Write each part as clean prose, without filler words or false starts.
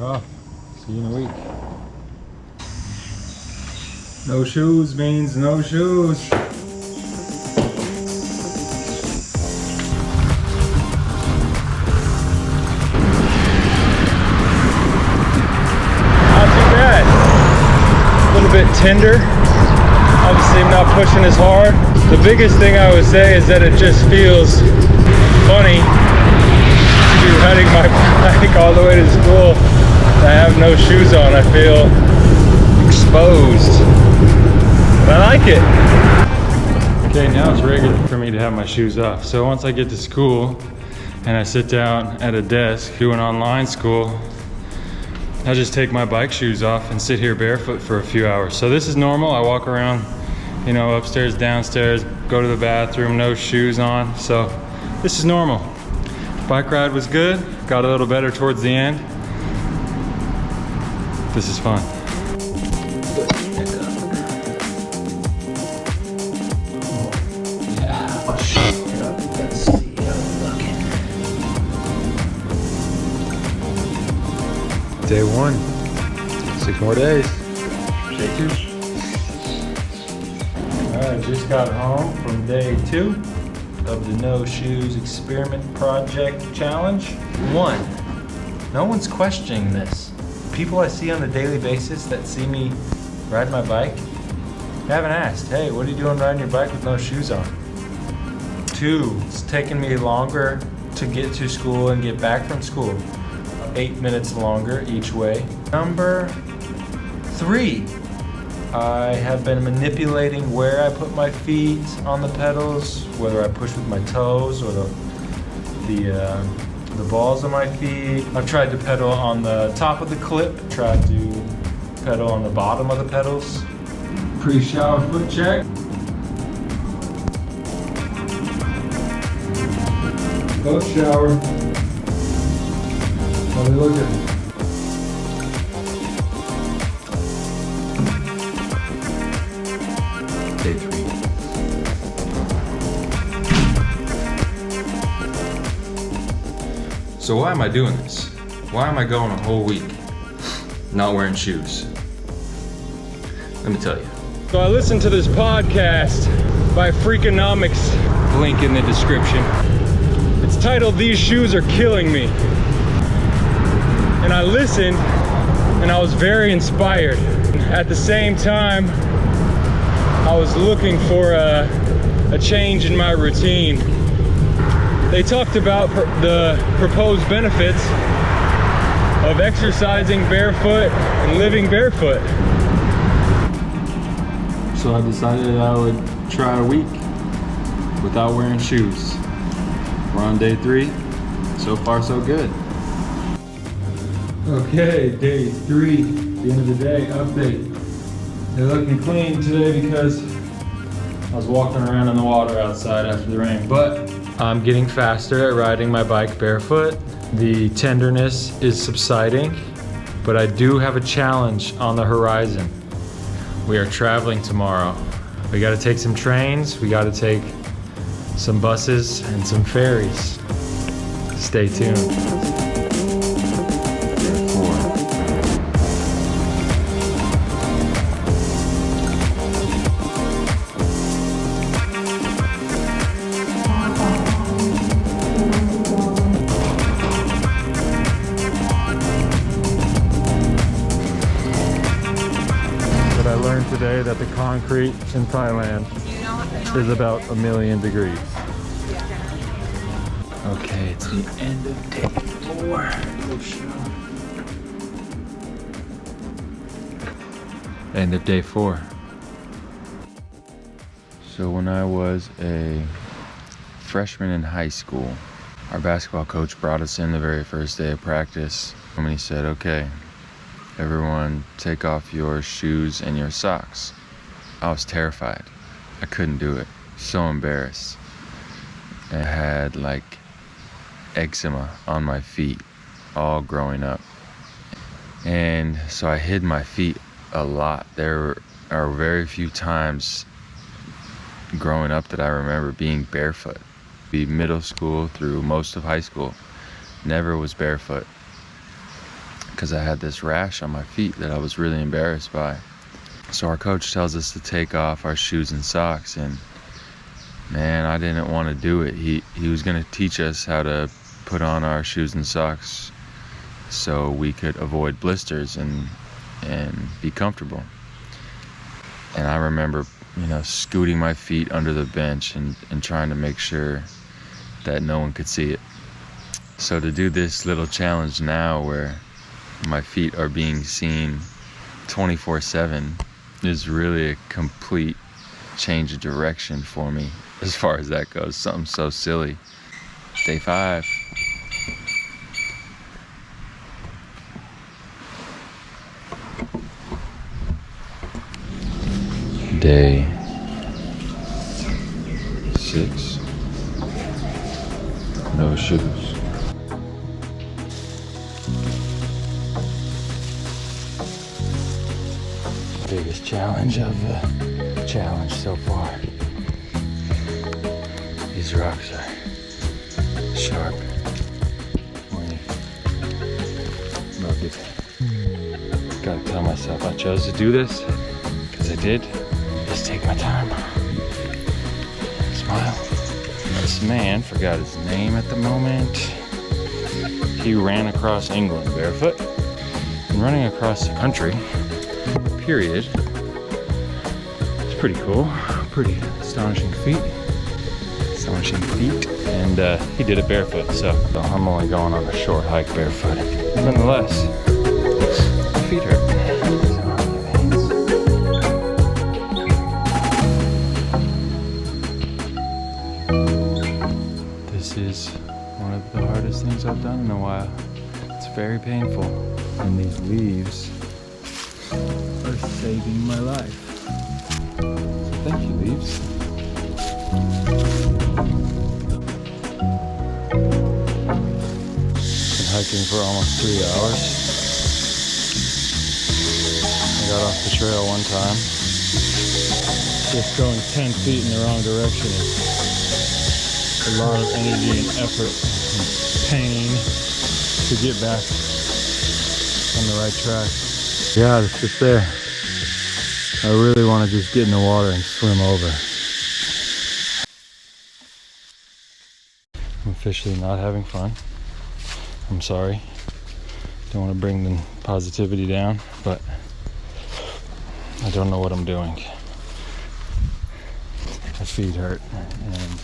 log off. See you in a week. No shoes means no shoes. A little bit tender. Obviously I'm not pushing as hard. The biggest thing I would say is that it just feels funny to be riding my bike all the way to school. I have no shoes on. I feel exposed. But I like it. Okay, now it's regular for me to have my shoes off. So once I get to school and I sit down at a desk doing online school, I just take my bike shoes off and sit here barefoot for a few hours. So this is normal. I walk around, you know, upstairs, downstairs, go to the bathroom, no shoes on. So this is normal. Bike ride was good. Got a little better towards the end. This is fun. Day 1, 6 more days. Day 2. All right, just got home from day 2 of the No Shoes Experiment Project Challenge. 1, no one's questioning this. People I see on a daily basis that see me ride my bike haven't asked, hey, what are you doing riding your bike with no shoes on? 2, it's taken me longer to get to school and get back from school. 8 minutes longer each way. Number 3, I have been manipulating where I put my feet on the pedals, whether I push with my toes or the balls of my feet. I've tried to pedal on the top of the clip, tried to pedal on the bottom of the pedals. Pre-shower foot check. Post shower. How they looking? Day 3. So why am I doing this? Why am I going a whole week not wearing shoes? Let me tell you. So I listened to this podcast by Freakonomics, link in the description. It's titled, "These Shoes Are Killing Me." And I listened and I was very inspired. At the same time, I was looking for a change in my routine. They talked about the proposed benefits of exercising barefoot and living barefoot. So I decided I would try a week without wearing shoes. We're on day 3. So far, so good. Okay, day 3, the end of the day, update. They're looking clean today because I was walking around in the water outside after the rain, but I'm getting faster at riding my bike barefoot. The tenderness is subsiding, but I do have a challenge on the horizon. We are traveling tomorrow. We gotta take some trains, we gotta take some buses and some ferries. Stay tuned. I learned today that the concrete in Thailand is about 1,000,000 degrees. Okay, it's the end of day 4. End of day 4. So when I was a freshman in high school, our basketball coach brought us in the very first day of practice. And he said, okay, everyone take off your shoes and your socks. I was terrified. I couldn't do it. So embarrassed. I had like eczema on my feet all growing up. And so I hid my feet a lot. There are very few times growing up that I remember being barefoot. Be middle school through most of high school, never was barefoot. because I had this rash on my feet that I was really embarrassed by. So our coach tells us to take off our shoes and socks, and man, I didn't want to do it. He was going to teach us how to put on our shoes and socks so we could avoid blisters and be comfortable. And I remember, scooting my feet under the bench and trying to make sure that no one could see it. So to do this little challenge now where my feet are being seen 24/7 is really a complete change of direction for me as far as that goes. Something so silly. Day 5. Day 6. No shoes. Biggest challenge of the challenge so far. These rocks are sharp, pointy, rugged. Gotta tell myself I chose to do this because I did. Just take my time. Smile. This man, forgot his name at the moment. He ran across England barefoot and running across the country. Period. It's pretty cool. Pretty astonishing feat. And he did it barefoot, so I'm only going on a short hike barefoot. Nonetheless, my feet hurt. This is one of the hardest things I've done in a while. It's very painful. And these leaves are saving my life. So thank you, leaves. Been hiking for almost 3 hours. I got off the trail one time. Just going 10 feet in the wrong direction is a lot of energy and effort and pain to get back on the right track. Yeah, it's just there. I really want to just get in the water and swim over. I'm officially not having fun. I'm sorry. Don't want to bring the positivity down, but I don't know what I'm doing. My feet hurt, and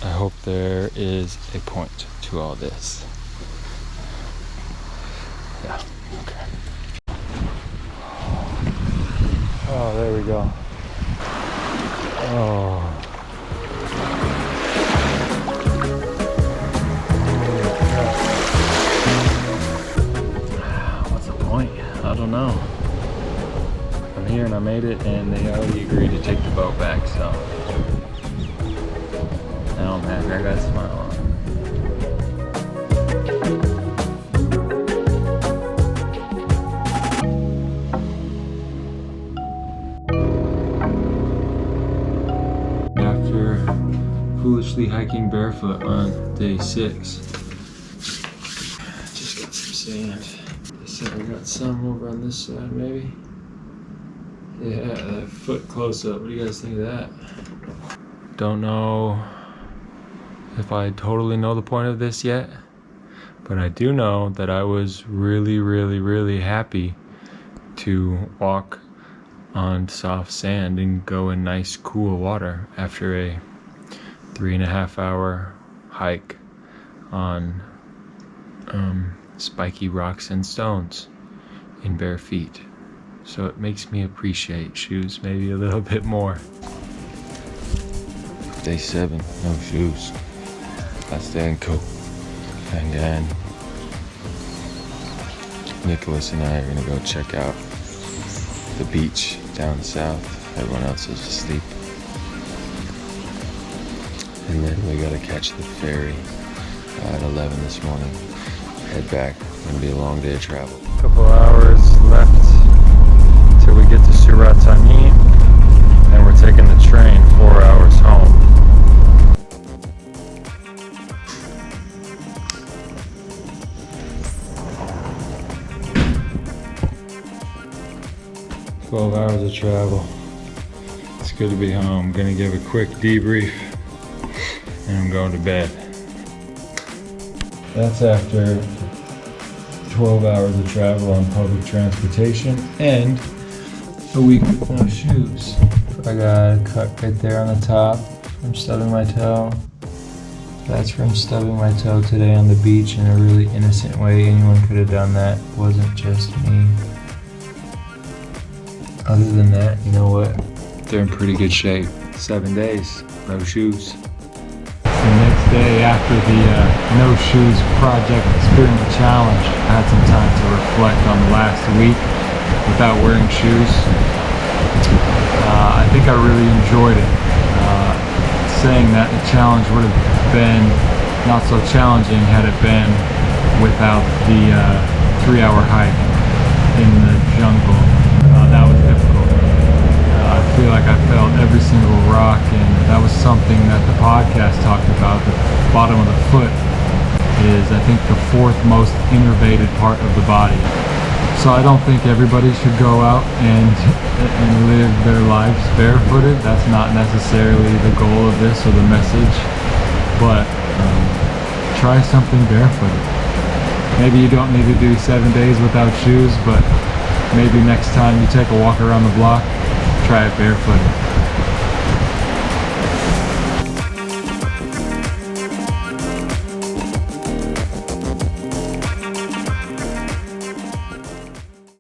I hope there is a point to all this. Yeah, okay. Oh, there we go. Oh. What's the point? I don't know. I'm here and I made it, and they already agreed to take the boat back, so now I'm happy. I got a smile on. Foolishly hiking barefoot on day 6. Just got some sand. They said I got some over on this side, maybe. Yeah, that foot close up. What do you guys think of that? Don't know if I totally know the point of this yet, but I do know that I was really, really, really happy to walk on soft sand and go in nice, cool water after a 3.5 hour hike on spiky rocks and stones in bare feet. So it makes me appreciate shoes maybe a little bit more. Day 7, no shoes. That's staying cool. And then Nicholas and I are gonna go check out the beach down south. Everyone else is asleep. And then we gotta catch the ferry at 11 this morning. Head back. It's gonna be a long day of travel. Couple hours left till we get to Surat Thani, and we're taking the train 4 hours home. 12 hours of travel. It's good to be home. I'm gonna give a quick debrief and I'm going to bed. That's after 12 hours of travel on public transportation and a week with no shoes. I got a cut right there on the top from stubbing my toe. That's from stubbing my toe today on the beach in a really innocent way. Anyone could have done that. It wasn't just me. Other than that, you know what? They're in pretty good shape. 7 days, no shoes. The next day after the No Shoes Project Experiment Challenge, I had some time to reflect on the last week without wearing shoes. I think I really enjoyed it. Saying that the challenge would have been not so challenging had it been without the 3-hour hike in the jungle. That was difficult. I feel like I felt every single rock, and that was something that the podcast talked about. The bottom of the foot is, I think, the 4th most innervated part of the body. So I don't think everybody should go out and live their lives barefooted. That's not necessarily the goal of this or the message, but try something barefooted. Maybe you don't need to do 7 days without shoes, but maybe next time you take a walk around the block, try it barefooted.